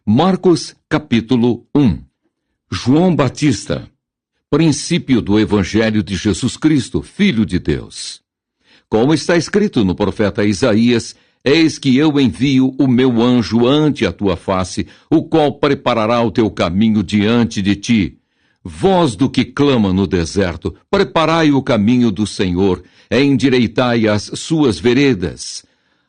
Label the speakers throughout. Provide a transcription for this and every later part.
Speaker 1: Marcos, capítulo 1. João Batista. Princípio do Evangelho de Jesus Cristo, Filho de Deus. Como está escrito no profeta Isaías, eis que eu envio o meu anjo ante a tua face, o qual preparará o teu caminho diante de ti. Voz do que clama no deserto, preparai o caminho do Senhor, endireitai as suas veredas.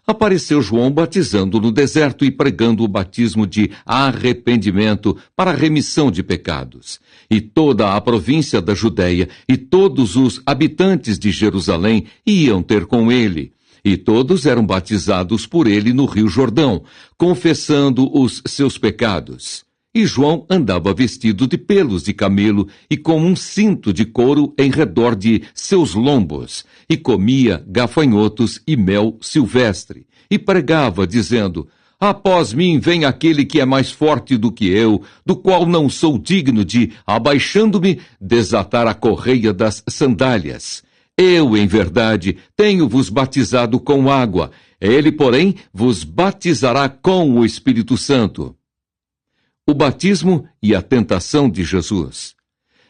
Speaker 1: Apareceu João batizando no deserto e pregando o batismo de arrependimento para a remissão de pecados. E toda a província da Judéia e todos os habitantes de Jerusalém iam ter com ele. E todos eram batizados por ele no Rio Jordão, confessando os seus pecados. E João andava vestido de pelos de camelo e com um cinto de couro em redor de seus lombos, e comia gafanhotos e mel silvestre, e pregava, dizendo: após mim vem aquele que é mais forte do que eu, do qual não sou digno de, abaixando-me, desatar a correia das sandálias. Eu, em verdade, tenho-vos batizado com água, ele, porém, vos batizará com o Espírito Santo. O batismo e a tentação de Jesus.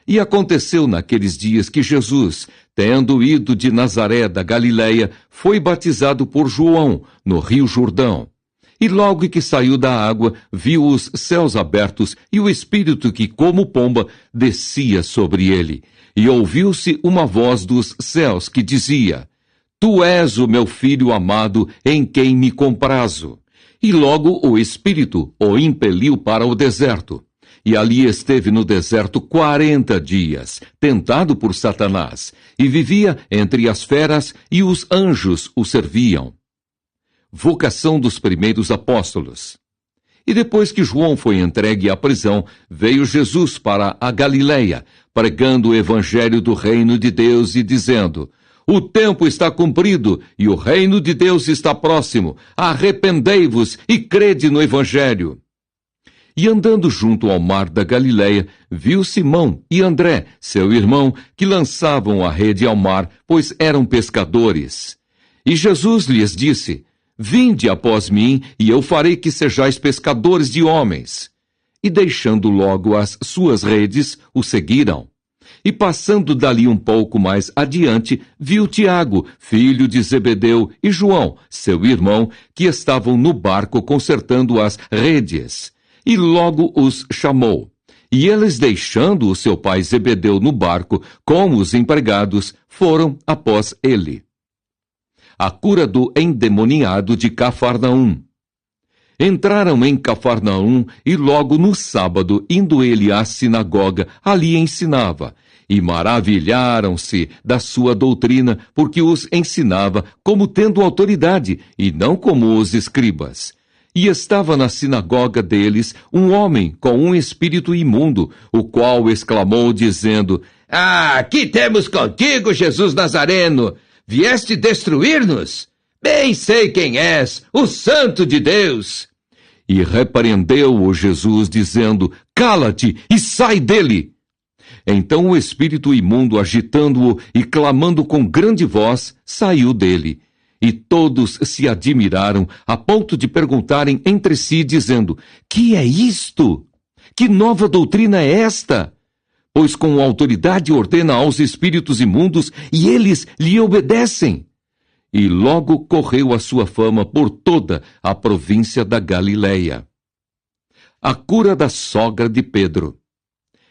Speaker 1: E aconteceu naqueles dias que Jesus, tendo ido de Nazaré da Galileia, foi batizado por João, no Rio Jordão. E logo que saiu da água, viu os céus abertos e o Espírito que, como pomba, descia sobre ele. E ouviu-se uma voz dos céus que dizia: Tu és o meu Filho amado, em quem me comprazo. E logo o Espírito o impeliu para o deserto. E ali esteve no deserto 40 dias, tentado por Satanás, e vivia entre as feras, e os anjos o serviam. Vocação dos primeiros apóstolos. E depois que João foi entregue à prisão, veio Jesus para a Galileia, pregando o evangelho do reino de Deus e dizendo: o tempo está cumprido e o reino de Deus está próximo. Arrependei-vos e crede no evangelho. E andando junto ao mar da Galileia, viu Simão e André, seu irmão, que lançavam a rede ao mar, pois eram pescadores. E Jesus lhes disse: vinde após mim, e eu farei que sejais pescadores de homens. E deixando logo as suas redes, o seguiram. E passando dali um pouco mais adiante, viu Tiago, filho de Zebedeu, e João, seu irmão, que estavam no barco consertando as redes. E logo os chamou. E eles, deixando o seu pai Zebedeu no barco, com os empregados, foram após ele. A cura do endemoniado de Cafarnaum. Entraram em Cafarnaum, e logo no sábado, indo ele à sinagoga, ali ensinava. E maravilharam-se da sua doutrina, porque os ensinava como tendo autoridade, e não como os escribas. E estava na sinagoga deles um homem com um espírito imundo, o qual exclamou, dizendo: que temos contigo, Jesus Nazareno? Vieste destruir-nos? Bem sei quem és, o Santo de Deus. E repreendeu-o Jesus, dizendo: cala-te e sai dele. Então o espírito imundo, agitando-o e clamando com grande voz, saiu dele. E todos se admiraram, a ponto de perguntarem entre si, dizendo: que é isto? Que nova doutrina é esta? Pois com autoridade ordena aos espíritos imundos, e eles lhe obedecem. E logo correu a sua fama por toda a província da Galileia. A cura da sogra de Pedro.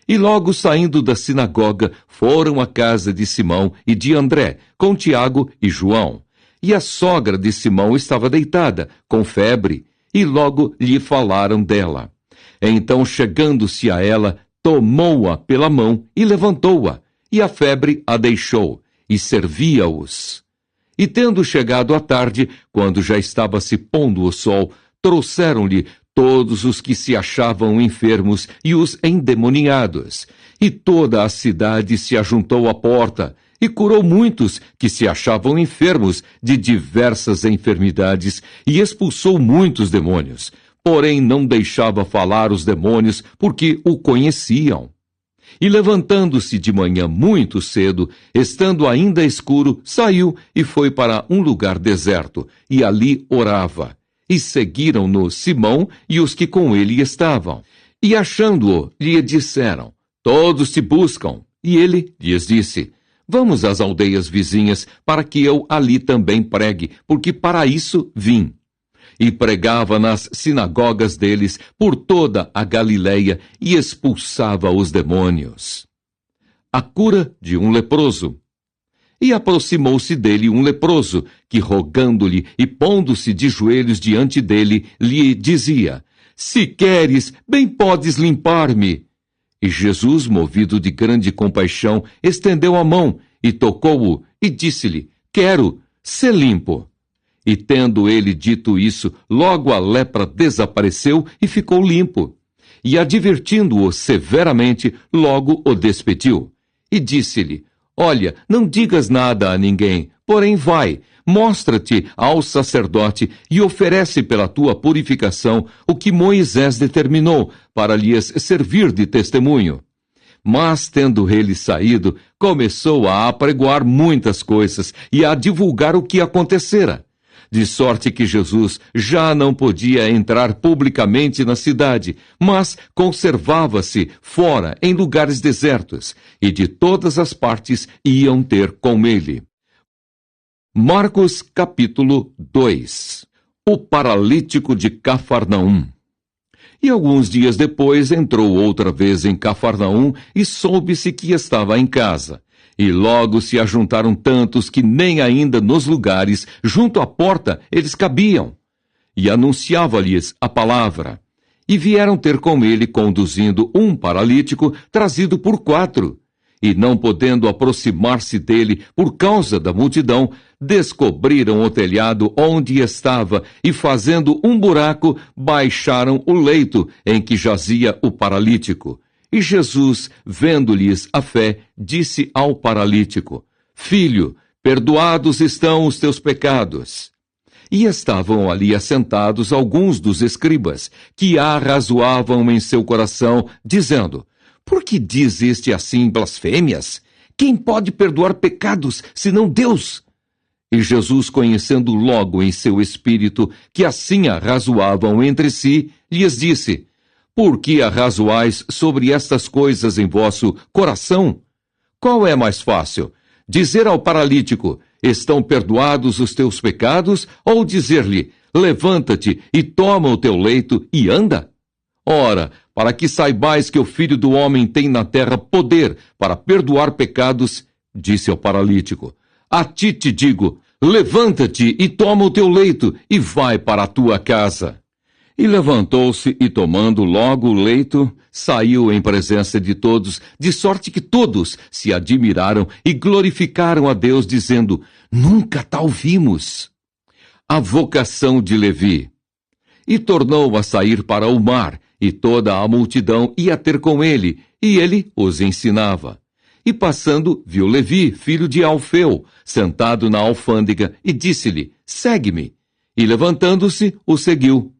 Speaker 1: E logo saindo da sinagoga, foram à casa de Simão e de André, com Tiago e João. E a sogra de Simão estava deitada, com febre, e logo lhe falaram dela. Então, chegando-se a ela, tomou-a pela mão e levantou-a, e a febre a deixou, e servia-os. E tendo chegado à tarde, quando já estava se pondo o sol, trouxeram-lhe todos os que se achavam enfermos e os endemoniados. E toda a cidade se ajuntou à porta, e curou muitos que se achavam enfermos de diversas enfermidades, e expulsou muitos demônios. Porém não deixava falar os demônios, porque o conheciam. E levantando-se de manhã muito cedo, estando ainda escuro, saiu e foi para um lugar deserto, e ali orava. e seguiram-no Simão e os que com ele estavam. E achando-o, lhe disseram: todos te buscam. E ele lhes disse: vamos às aldeias vizinhas, para que eu ali também pregue, porque para isso vim. E pregava nas sinagogas deles por toda a Galileia e expulsava os demônios. A cura de um leproso. E aproximou-se dele um leproso, que rogando-lhe e pondo-se de joelhos diante dele, lhe dizia: se queres, bem podes limpar-me. E Jesus, movido de grande compaixão, estendeu a mão e tocou-o e disse-lhe: quero, sê limpo. E tendo ele dito isso, logo a lepra desapareceu e ficou limpo. E advertindo-o severamente, logo o despediu. E disse-lhe: olha, não digas nada a ninguém, porém vai, mostra-te ao sacerdote e oferece pela tua purificação o que Moisés determinou, para lhes servir de testemunho. Mas, tendo ele saído, começou a apregoar muitas coisas e a divulgar o que acontecera. De sorte que Jesus já não podia entrar publicamente na cidade, mas conservava-se fora, em lugares desertos, e de todas as partes iam ter com ele. Marcos capítulo 2. O paralítico de Cafarnaum. E alguns dias depois entrou outra vez em Cafarnaum e soube-se que estava em casa. E logo se ajuntaram tantos que nem ainda nos lugares, junto à porta, eles cabiam. E anunciava-lhes a palavra. E vieram ter com ele, conduzindo um paralítico, trazido por 4. E não podendo aproximar-se dele por causa da multidão, descobriram o telhado onde estava e, fazendo um buraco, baixaram o leito em que jazia o paralítico. E Jesus, vendo-lhes a fé, disse ao paralítico: filho, perdoados estão os teus pecados. E estavam ali assentados alguns dos escribas, que arrazoavam em seu coração, dizendo: por que diz este assim blasfêmias? Quem pode perdoar pecados, senão Deus? E Jesus, conhecendo logo em seu espírito que assim arrazoavam entre si, lhes disse: por que arrazoais sobre estas coisas em vosso coração? Qual é mais fácil? Dizer ao paralítico: estão perdoados os teus pecados? Ou dizer-lhe: levanta-te e toma o teu leito e anda? Ora, para que saibais que o Filho do Homem tem na terra poder para perdoar pecados, disse ao paralítico: a ti te digo, levanta-te e toma o teu leito e vai para a tua casa. E levantou-se e, tomando logo o leito, saiu em presença de todos, de sorte que todos se admiraram e glorificaram a Deus, dizendo: nunca tal vimos. A vocação de Levi. E tornou a sair para o mar, e toda a multidão ia ter com ele, e ele os ensinava. E passando, viu Levi, filho de Alfeu, sentado na alfândega, e disse-lhe: segue-me. E levantando-se, o seguiu.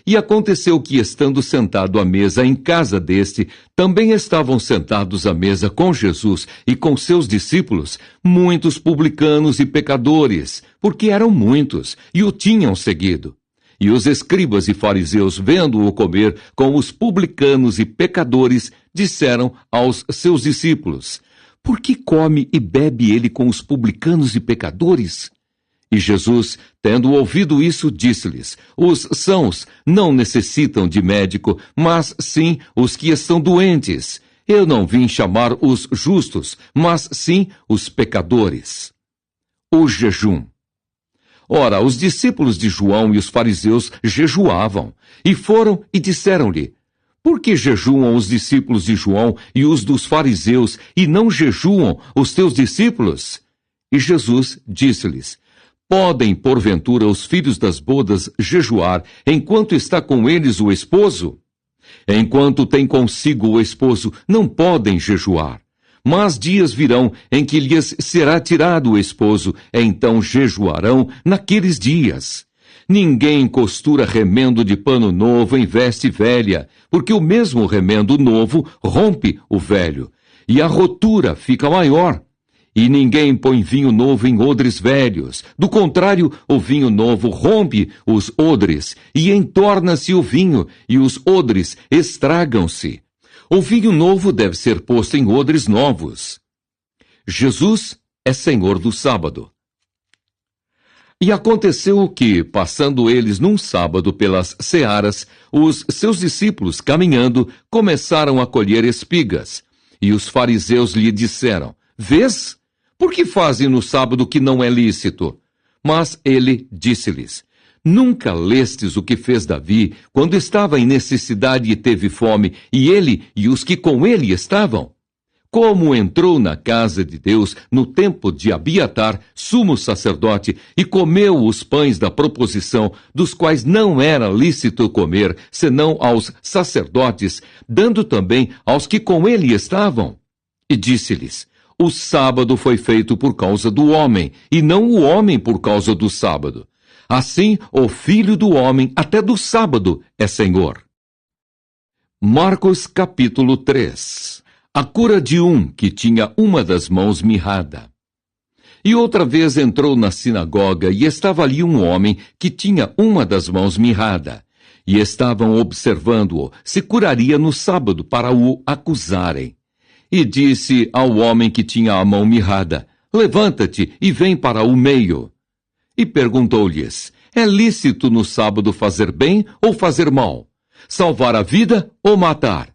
Speaker 1: E aconteceu que, estando sentado à mesa em casa deste, também estavam sentados à mesa com Jesus e com seus discípulos muitos publicanos e pecadores, porque eram muitos, e o tinham seguido. E os escribas e fariseus, vendo-o comer com os publicanos e pecadores, disseram aos seus discípulos: por que come e bebe ele com os publicanos e pecadores? E Jesus, tendo ouvido isso, disse-lhes: os sãos não necessitam de médico, mas sim os que estão doentes. Eu não vim chamar os justos, mas sim os pecadores. O jejum. Ora, os discípulos de João e os fariseus jejuavam, e foram e disseram-lhe: por que jejuam os discípulos de João e os dos fariseus, e não jejuam os teus discípulos? E Jesus disse-lhes: podem, porventura, os filhos das bodas jejuar, enquanto está com eles o esposo? Enquanto tem consigo o esposo, não podem jejuar. Mas dias virão em que lhes será tirado o esposo, então jejuarão naqueles dias. Ninguém costura remendo de pano novo em veste velha, porque o mesmo remendo novo rompe o velho, e a rotura fica maior. E ninguém põe vinho novo em odres velhos. Do contrário, o vinho novo rompe os odres, e entorna-se o vinho, e os odres estragam-se. O vinho novo deve ser posto em odres novos. Jesus é Senhor do sábado. E aconteceu que, passando eles num sábado pelas searas, os seus discípulos, caminhando, começaram a colher espigas. E os fariseus lhe disseram: Vês? Por que fazem no sábado que não é lícito? Mas ele disse-lhes: Nunca lestes o que fez Davi, quando estava em necessidade e teve fome, e ele e os que com ele estavam? Como entrou na casa de Deus no tempo de Abiatar, sumo sacerdote, e comeu os pães da proposição, dos quais não era lícito comer, senão aos sacerdotes, dando também aos que com ele estavam? E disse-lhes: O sábado foi feito por causa do homem, e não o homem por causa do sábado. Assim, o Filho do Homem, até do sábado, é Senhor. Marcos capítulo 3. A cura de um que tinha uma das mãos mirrada. E outra vez entrou na sinagoga, e estava ali um homem que tinha uma das mãos mirrada. E estavam observando-o, se curaria no sábado para o acusarem. E disse ao homem que tinha a mão mirrada: Levanta-te e vem para o meio. E perguntou-lhes: É lícito no sábado fazer bem ou fazer mal? Salvar a vida ou matar?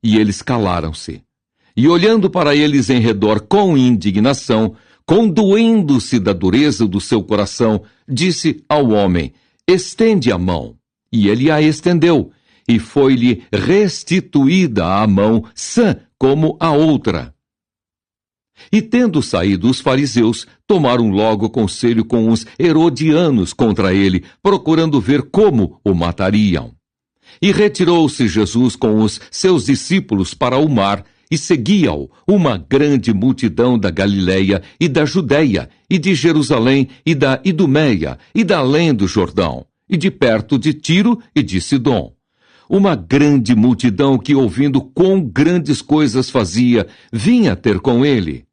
Speaker 1: E eles calaram-se. E olhando para eles em redor com indignação, condoendo-se da dureza do seu coração, disse ao homem: Estende a mão. E ele a estendeu, e foi-lhe restituída a mão sã como a outra. E tendo saído os fariseus, tomaram logo conselho com os herodianos contra ele, procurando ver como o matariam. E retirou-se Jesus com os seus discípulos para o mar, e seguia-o uma grande multidão da Galileia e da Judeia, e de Jerusalém, e da Idumeia, e da além do Jordão, e de perto de Tiro e de Sidom. Uma grande multidão que, ouvindo quão grandes coisas fazia, vinha ter com ele.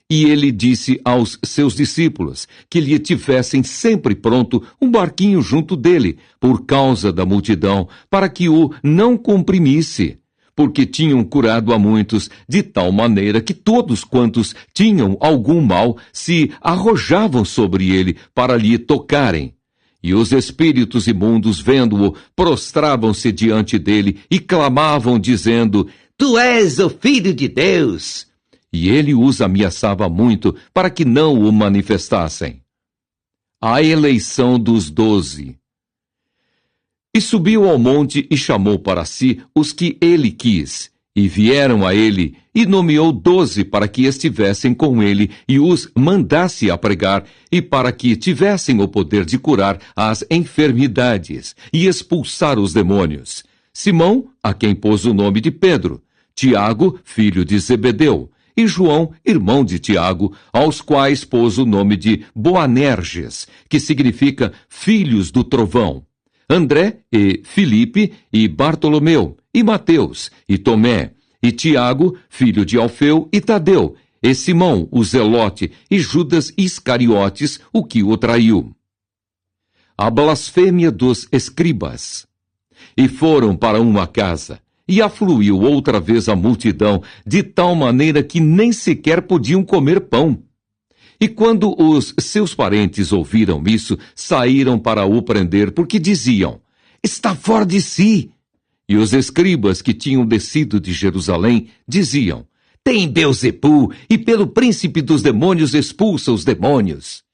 Speaker 1: E ele disse aos seus discípulos que lhe tivessem sempre pronto um barquinho junto dele, por causa da multidão, para que o não comprimisse, porque tinham curado a muitos, de tal maneira que todos quantos tinham algum mal se arrojavam sobre ele para lhe tocarem. E os espíritos imundos, vendo-o, prostravam-se diante dele e clamavam, dizendo: Tu és o Filho de Deus! E ele os ameaçava muito para que não o manifestassem. A eleição dos 12. E subiu ao monte e chamou para si os que ele quis. E vieram a ele, e nomeou 12 para que estivessem com ele, e os mandasse a pregar, e para que tivessem o poder de curar as enfermidades, e expulsar os demônios. Simão, a quem pôs o nome de Pedro, Tiago, filho de Zebedeu, e João, irmão de Tiago, aos quais pôs o nome de Boanerges, que significa filhos do trovão, André e Filipe e Bartolomeu, e Mateus, e Tomé, e Tiago, filho de Alfeu, e Tadeu, e Simão, o Zelote, e Judas Iscariotes, o que o traiu. A blasfêmia dos escribas. E foram para uma casa, e afluiu outra vez a multidão, de tal maneira que nem sequer podiam comer pão. E quando os seus parentes ouviram isso, saíram para o prender, porque diziam: Está fora de si. E os escribas que tinham descido de Jerusalém diziam: Tem Beelzebul, e pelo príncipe dos demônios expulsa os demônios.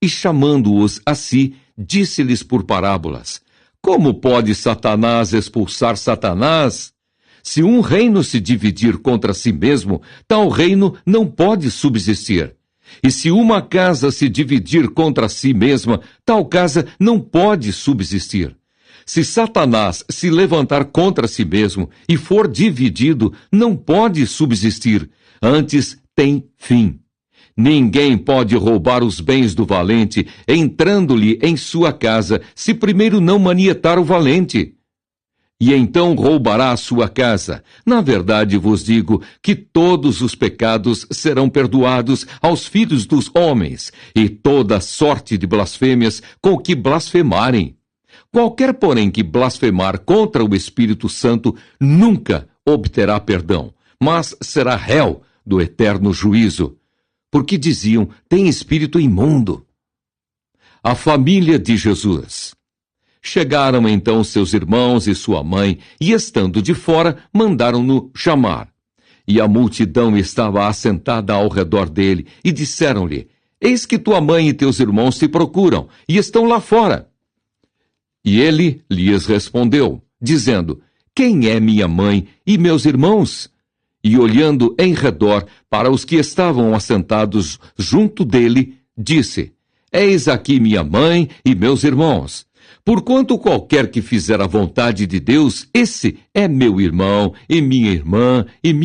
Speaker 1: E chamando-os a si, disse-lhes por parábolas: Como pode Satanás expulsar Satanás? Se um reino se dividir contra si mesmo, tal reino não pode subsistir. E se uma casa se dividir contra si mesma, tal casa não pode subsistir. Se Satanás se levantar contra si mesmo e for dividido, não pode subsistir, antes tem fim. Ninguém pode roubar os bens do valente, entrando-lhe em sua casa, se primeiro não manietar o valente. e então roubará a sua casa. Na verdade vos digo que todos os pecados serão perdoados aos filhos dos homens, e toda sorte de blasfêmias com que blasfemarem. Qualquer, porém, que blasfemar contra o Espírito Santo nunca obterá perdão, mas será réu do eterno juízo, porque diziam, tem espírito imundo. A família de Jesus. Chegaram então seus irmãos e sua mãe, e estando de fora, mandaram-no chamar. E a multidão estava assentada ao redor dele, e disseram-lhe, eis que tua mãe e teus irmãos te procuram, e estão lá fora. E ele lhes respondeu, dizendo, quem é minha mãe e meus irmãos? E olhando em redor para os que estavam assentados junto dele, disse, eis aqui minha mãe e meus irmãos. Porquanto qualquer que fizer a vontade de Deus, esse é meu irmão, e minha irmã, e minha